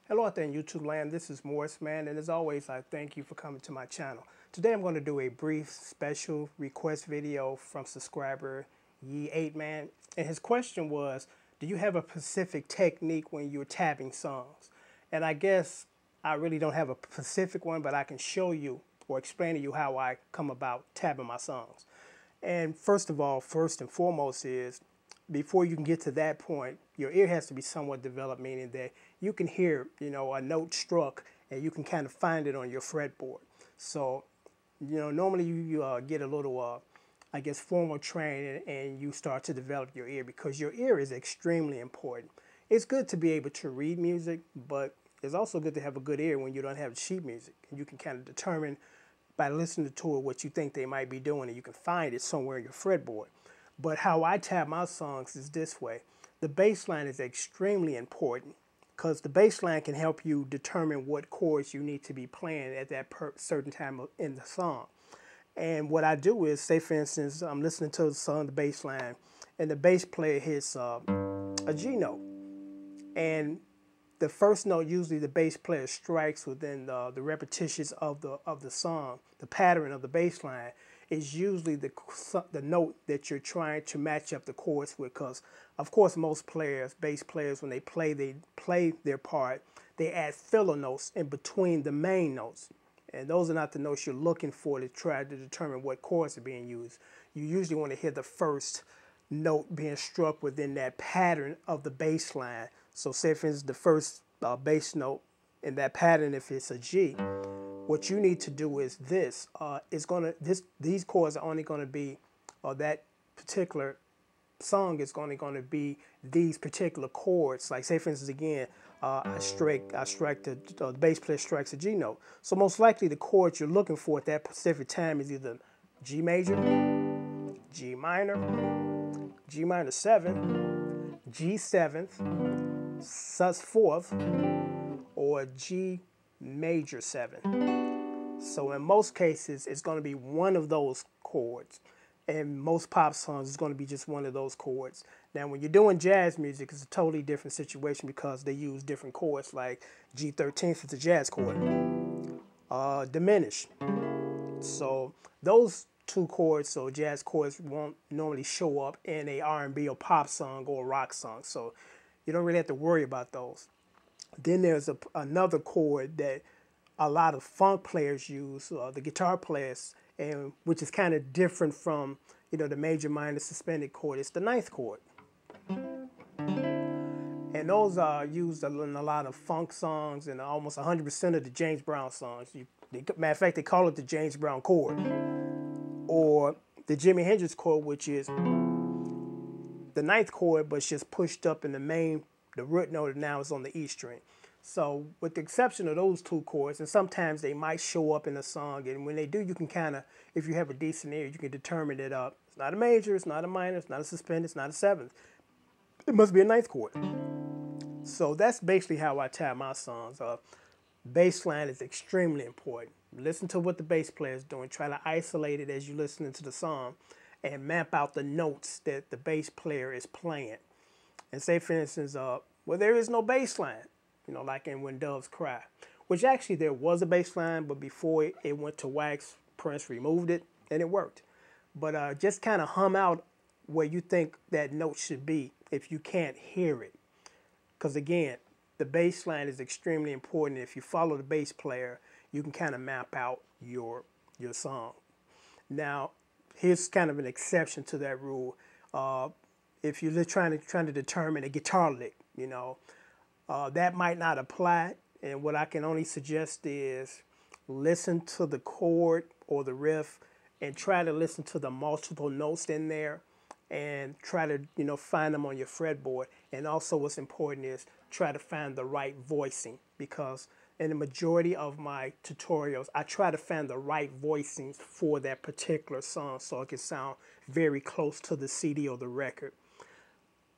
Hello out there in YouTube land, this is Morrisman, and as always, I thank you for coming to my channel. Today I'm going to do a brief special request video from subscriber Ye8Man, and his question was, do you have a specific technique when you're tabbing songs? And I guess I really don't have a specific one, but I can show you or explain to you how I come about tabbing my songs. And first of all, first and foremost is, before you can get to that point, your ear has to be somewhat developed, meaning that you can hear, a note struck and you can kind of find it on your fretboard. So, normally you get a little, I guess, formal training and you start to develop your ear because your ear is extremely important. It's good to be able to read music, but it's also good to have a good ear when you don't have sheet music. And you can kind of determine by listening to it what you think they might be doing, and you can find it somewhere in your fretboard. But how I tab my songs is this way. The bass line is extremely important because the bass line can help you determine what chords you need to be playing at that certain time in the song. And what I do is, say for instance, I'm listening to the song, the bass line, and the bass player hits a G note. And the first note, usually the bass player strikes within the repetitions of the song. The pattern of the bass line is usually the note that you're trying to match up the chords with. Because of course most players, bass players, when they play their part, they add filler notes in between the main notes. And those are not the notes you're looking for to try to determine what chords are being used. You usually want to hear the first note being struck within that pattern of the bass line. So say for instance the first bass note in that pattern, if it's a G, what you need to do is this. These chords are only going to be, or that particular song is only going to be these particular chords. Like say for instance again, I strike the bass player strikes a G note. So most likely the chord you're looking for at that specific time is either G major, G minor, G minor 7, G 7th, sus 4th, or G major 7. So in most cases, it's going to be one of those chords. And most pop songs, it's going to be just one of those chords. Now, when you're doing jazz music, it's a totally different situation because they use different chords, like G13th is a jazz chord, diminish. So those two chords, so jazz chords, won't normally show up in a R&B or pop song or a rock song. So you don't really have to worry about those. Then there's another chord that a lot of funk players use, the guitar players, and which is kind of different from the major minor suspended chord. It's the ninth chord, and those are used in a lot of funk songs and almost 100% of the James Brown songs. Matter of fact, they call it the James Brown chord, or the Jimi Hendrix chord, which is the ninth chord, but it's just pushed up in the root note now is on the E string. So with the exception of those two chords, and sometimes they might show up in a song, and when they do, you can kind of, if you have a decent ear, you can determine that it's not a major, it's not a minor, it's not a suspended, it's not a seventh. It must be a ninth chord. So that's basically how I tab my songs. Bass line is extremely important. Listen to what the bass player is doing. Try to isolate it as you're listening to the song and map out the notes that the bass player is playing. And say, for instance, well, there is no bass line, like in When Doves Cry, which actually there was a bass line, but before it went to wax, Prince removed it, and it worked. But just kind of hum out where you think that note should be if you can't hear it. Because again, the bass line is extremely important. If you follow the bass player, you can kind of map out your song. Now, here's kind of an exception to that rule. If you're just trying to determine a guitar lick, that might not apply. And what I can only suggest is listen to the chord or the riff and try to listen to the multiple notes in there and try to, find them on your fretboard. And also what's important is try to find the right voicing, because in the majority of my tutorials, I try to find the right voicings for that particular song so it can sound very close to the CD or the record.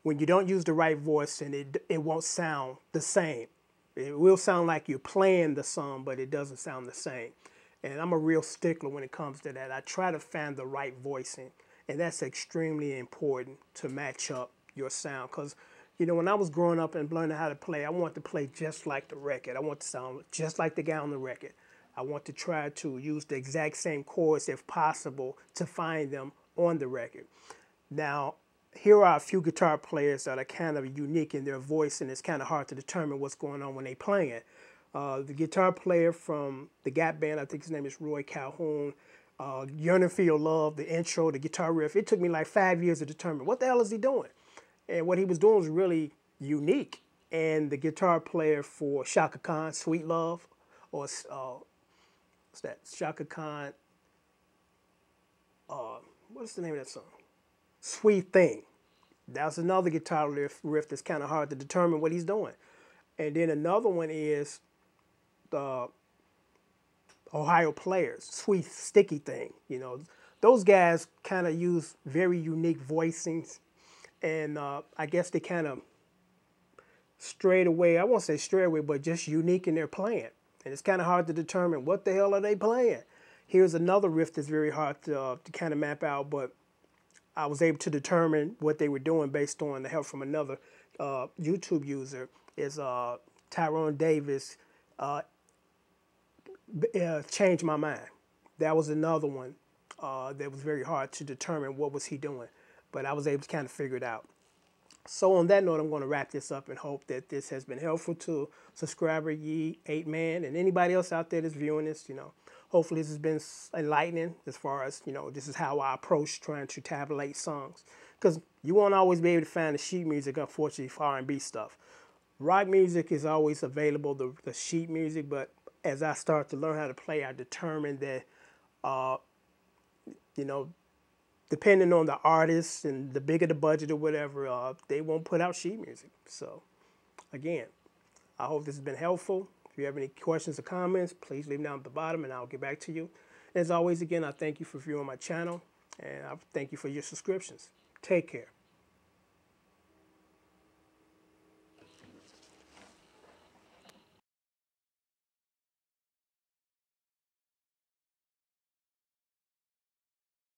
When you don't use the right voice, and it won't sound the same. It will sound like you're playing the song, but it doesn't sound the same. And I'm a real stickler when it comes to that. I try to find the right voicing, and that's extremely important to match up your sound, because You know, when I was growing up and learning how to play, I wanted to play just like the record. I want to sound just like the guy on the record. I want to try to use the exact same chords if possible to find them on the record. Now, here are a few guitar players that are kind of unique in their voice, and it's kind of hard to determine what's going on when they playing it. The guitar player from the Gap Band, I think his name is Roy Calhoun. Yearning for Your Love, the intro, the guitar riff. It took me like 5 years to determine what the hell is he doing. And what he was doing was really unique. And the guitar player for Shaka Khan, Sweet Love, or what's that? Shaka Khan, what's the name of that song? Sweet Thing. That's another guitar riff that's kind of hard to determine what he's doing. And then another one is the Ohio Players, Sweet Sticky Thing. You know, those guys kind of use very unique voicings. And I guess they kind of strayed away. I won't say strayed away, but just unique in their playing. And it's kind of hard to determine what the hell are they playing. Here's another riff that's very hard to kind of map out, but I was able to determine what they were doing based on the help from another YouTube user. Is Tyrone Davis, Change My Mind. That was another one that was very hard to determine what was he doing, but I was able to kind of figure it out. So on that note, I'm going to wrap this up and hope that this has been helpful to subscriber Ye8Man and anybody else out there that's viewing this. You know, hopefully this has been enlightening as far as, you know, this is how I approach trying to tabulate songs. Because you won't always be able to find the sheet music, unfortunately, for R&B stuff. Rock music is always available, the sheet music, but as I start to learn how to play, I determined that, you know, depending on the artist and the bigger the budget or whatever, they won't put out sheet music. So, again, I hope this has been helpful. If you have any questions or comments, please leave them down at the bottom and I'll get back to you. As always, again, I thank you for viewing my channel and I thank you for your subscriptions. Take care.